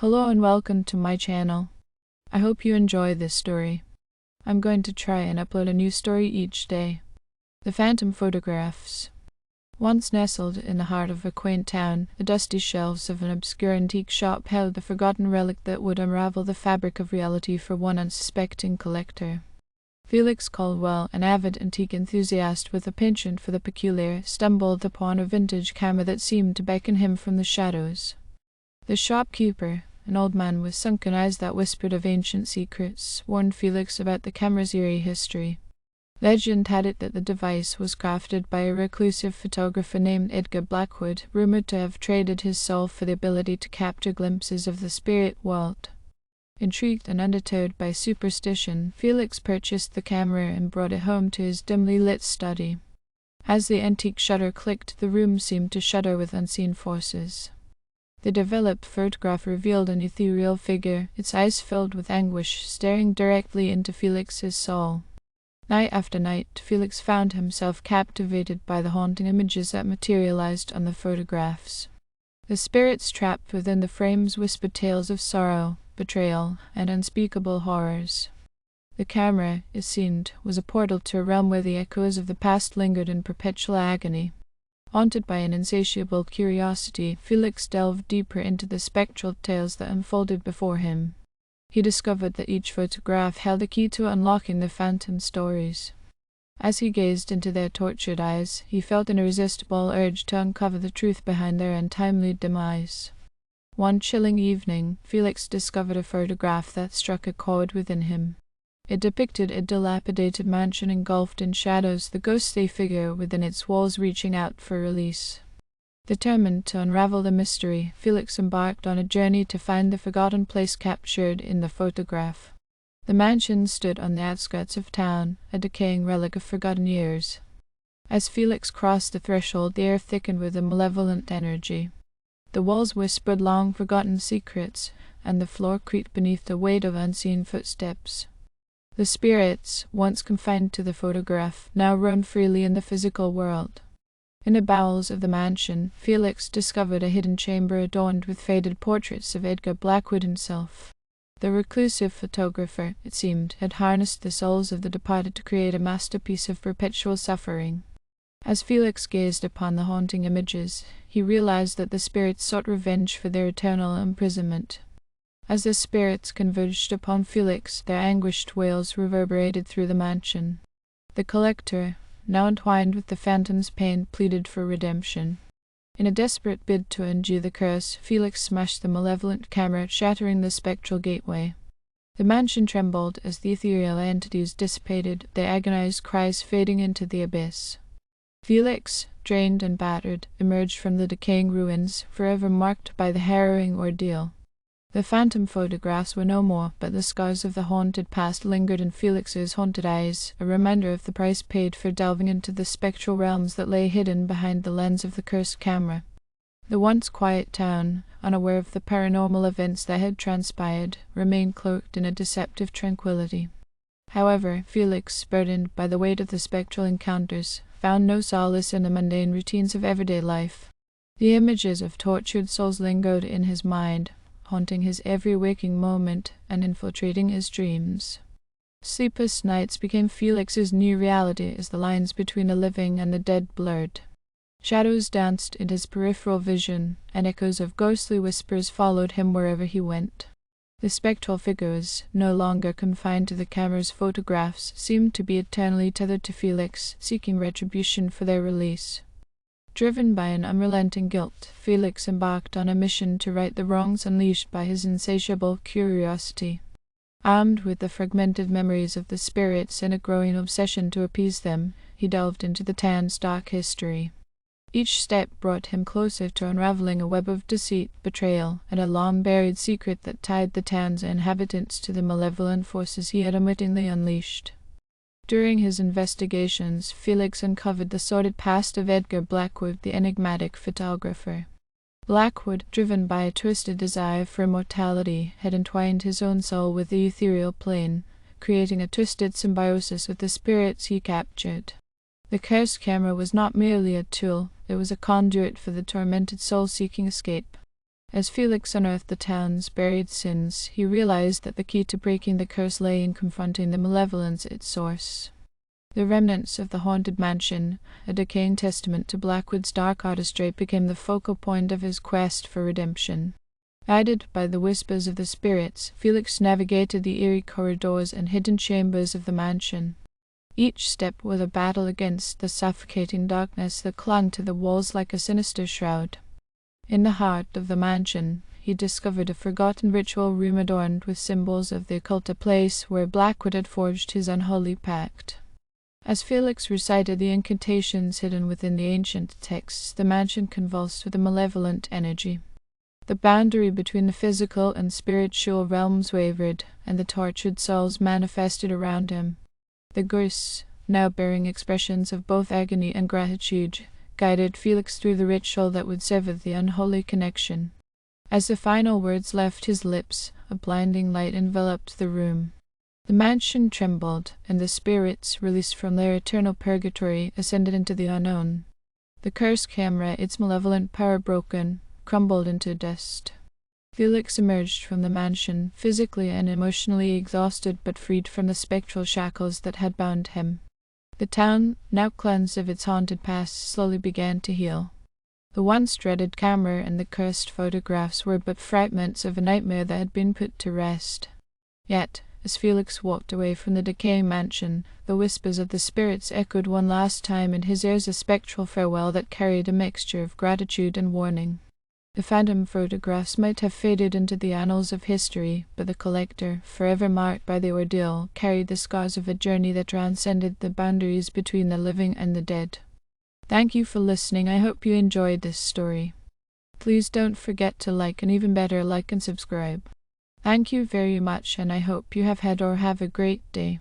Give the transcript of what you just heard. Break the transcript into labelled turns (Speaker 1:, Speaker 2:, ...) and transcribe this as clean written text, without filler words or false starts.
Speaker 1: Hello and welcome to my channel. I hope you enjoy this story. I'm going to try and upload a new story each day. The Phantom Photographs. Once nestled in the heart of a quaint town, the dusty shelves of an obscure antique shop held the forgotten relic that would unravel the fabric of reality for one unsuspecting collector. Felix Caldwell, an avid antique enthusiast with a penchant for the peculiar, stumbled upon a vintage camera that seemed to beckon him from the shadows. The shopkeeper, an old man with sunken eyes that whispered of ancient secrets, warned Felix about the camera's eerie history. Legend had it that the device was crafted by a reclusive photographer named Edgar Blackwood, rumored to have traded his soul for the ability to capture glimpses of the spirit world. Intrigued and undeterred by superstition, Felix purchased the camera and brought it home to his dimly lit study. As the antique shutter clicked, the room seemed to shudder with unseen forces. The developed photograph revealed an ethereal figure, its eyes filled with anguish, staring directly into Felix's soul. Night after night, Felix found himself captivated by the haunting images that materialized on the photographs. The spirits trapped within the frames whispered tales of sorrow, betrayal, and unspeakable horrors. The camera, it seemed, was a portal to a realm where the echoes of the past lingered in perpetual agony. Haunted by an insatiable curiosity, Felix delved deeper into the spectral tales that unfolded before him. He discovered that each photograph held a key to unlocking the phantom stories. As he gazed into their tortured eyes, he felt an irresistible urge to uncover the truth behind their untimely demise. One chilling evening, Felix discovered a photograph that struck a chord within him. It depicted a dilapidated mansion engulfed in shadows, the ghostly figure within its walls reaching out for release. Determined to unravel the mystery, Felix embarked on a journey to find the forgotten place captured in the photograph. The mansion stood on the outskirts of town, a decaying relic of forgotten years. As Felix crossed the threshold, the air thickened with a malevolent energy. The walls whispered long-forgotten secrets, and the floor creaked beneath the weight of unseen footsteps. The spirits, once confined to the photograph, now roamed freely in the physical world. In the bowels of the mansion, Felix discovered a hidden chamber adorned with faded portraits of Edgar Blackwood himself. The reclusive photographer, it seemed, had harnessed the souls of the departed to create a masterpiece of perpetual suffering. As Felix gazed upon the haunting images, he realized that the spirits sought revenge for their eternal imprisonment. As the spirits converged upon Felix, their anguished wails reverberated through the mansion. The collector, now entwined with the phantom's pain, pleaded for redemption. In a desperate bid to undo the curse, Felix smashed the malevolent camera, shattering the spectral gateway. The mansion trembled as the ethereal entities dissipated, their agonized cries fading into the abyss. Felix, drained and battered, emerged from the decaying ruins, forever marked by the harrowing ordeal. The phantom photographs were no more, but the scars of the haunted past lingered in Felix's haunted eyes, a reminder of the price paid for delving into the spectral realms that lay hidden behind the lens of the cursed camera. The once quiet town, unaware of the paranormal events that had transpired, remained cloaked in a deceptive tranquility. However, Felix, burdened by the weight of the spectral encounters, found no solace in the mundane routines of everyday life. The images of tortured souls lingered in his mind, haunting his every waking moment and infiltrating his dreams. Sleepless nights became Felix's new reality as the lines between the living and the dead blurred. Shadows danced in his peripheral vision, and echoes of ghostly whispers followed him wherever he went. The spectral figures, no longer confined to the camera's photographs, seemed to be eternally tethered to Felix, seeking retribution for their release. Driven by an unrelenting guilt, Felix embarked on a mission to right the wrongs unleashed by his insatiable curiosity. Armed with the fragmented memories of the spirits and a growing obsession to appease them, he delved into the town's dark history. Each step brought him closer to unraveling a web of deceit, betrayal, and a long-buried secret that tied the town's inhabitants to the malevolent forces he had unwittingly unleashed. During his investigations, Felix uncovered the sordid past of Edgar Blackwood, the enigmatic photographer. Blackwood, driven by a twisted desire for immortality, had entwined his own soul with the ethereal plane, creating a twisted symbiosis with the spirits he captured. The cursed camera was not merely a tool, it was a conduit for the tormented soul seeking escape. As Felix unearthed the town's buried sins, he realized that the key to breaking the curse lay in confronting the malevolence at its source. The remnants of the haunted mansion, a decaying testament to Blackwood's dark artistry, became the focal point of his quest for redemption. Guided by the whispers of the spirits, Felix navigated the eerie corridors and hidden chambers of the mansion. Each step was a battle against the suffocating darkness that clung to the walls like a sinister shroud. In the heart of the mansion, he discovered a forgotten ritual room adorned with symbols of the occult, a place where Blackwood had forged his unholy pact. As Felix recited the incantations hidden within the ancient texts, the mansion convulsed with a malevolent energy. The boundary between the physical and spiritual realms wavered, and the tortured souls manifested around him. The ghosts, now bearing expressions of both agony and gratitude, guided Felix through the ritual that would sever the unholy connection. As the final words left his lips, a blinding light enveloped the room. The mansion trembled, and the spirits, released from their eternal purgatory, ascended into the unknown. The cursed camera, its malevolent power broken, crumbled into dust. Felix emerged from the mansion, physically and emotionally exhausted but freed from the spectral shackles that had bound him. The town, now cleansed of its haunted past, slowly began to heal. The once dreaded camera and the cursed photographs were but fragments of a nightmare that had been put to rest. Yet, as Felix walked away from the decaying mansion, the whispers of the spirits echoed one last time in his ears, a spectral farewell that carried a mixture of gratitude and warning. The phantom photographs might have faded into the annals of history, but the collector, forever marked by the ordeal, carried the scars of a journey that transcended the boundaries between the living and the dead. Thank you for listening. I hope you enjoyed this story. Please don't forget to like, and even better, like and subscribe. Thank you very much, and I hope you have had or have a great day.